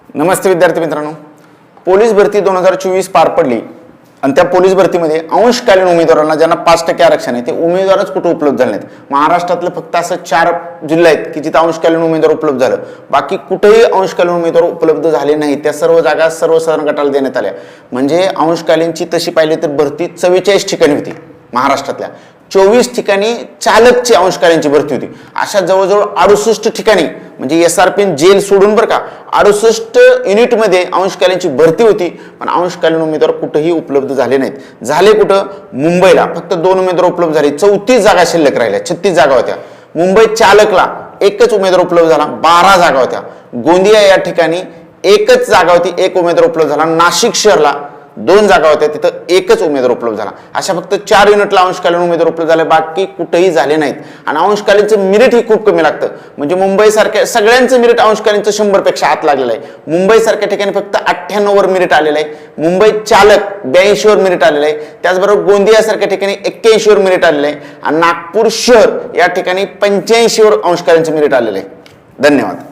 नमस्ते विद्यार्थी मित्रांनो, पोलीस भरती 2024 पार पडली आणि त्या पोलीस भरतीमध्ये अंशकालीन उमेदवारांना ज्यांना 5% आरक्षण आहे ते उमेदवारच कुठे उपलब्ध झाले नाहीत। महाराष्ट्रातले फक्त असं 4 जिल्हे आहेत की जिथे अंशकालीन उमेदवार उपलब्ध झालं, बाकी कुठेही अंशकालीन उमेदवार उपलब्ध झाले नाहीत। त्या सर्व जागा सर्वसाधारण गटाला देण्यात आल्या। म्हणजे अंशकालीनची तशी पाहिली तर भरती 44 ठिकाणी होती महाराष्ट्रातल्या, 24 ठिकाणी चालकची अंशकालीनची भरती होती। अशा जवळजवळ 68 ठिकाणी म्हणजे SRP जेल सोडून बरं का 68 युनिटमध्ये अंशकालीनची भरती होती, पण अंशकालीन उमेदवार कुठेही उपलब्ध झाले नाहीत। झाले कुठं? मुंबईला फक्त 2 उमेदवार उपलब्ध झाले, 34 जागा शिल्लक राहिल्या, 36 जागा होत्या। मुंबई चालकला एकच उमेदवार उपलब्ध झाला, 12 जागा होत्या। गोंदिया या ठिकाणी एकच जागा होती, एक उमेदवार उपलब्ध झाला। नाशिक शहरला 2 जागा होत्या, तिथं एकच उमेदवार उपलब्ध झाला। अशा फक्त 4 युनिटला अंशकालीन उमेदवार उपलब्ध झाले, बाकी कुठेही झाले नाहीत। आणि अंशकालीनचं मेरिट ही खूप कमी लागतं। म्हणजे मुंबई सारख्या सगळ्यांचं मेरिट अंशकालीनचं 100 पेक्षा आत लागलेलं आहे। मुंबई सारख्या ठिकाणी फक्त 98 वर मेरिट आलेलं आहे। मुंबई चालक 82 वर मेरिट आलेलं आहे। त्याचबरोबर गोंदिया सारख्या ठिकाणी 81 वर मेरिट आलेलं आहे आणि नागपूर शहर या ठिकाणी 85 वर अंशकालीनचं मेरिट आलेलं आहे। धन्यवाद।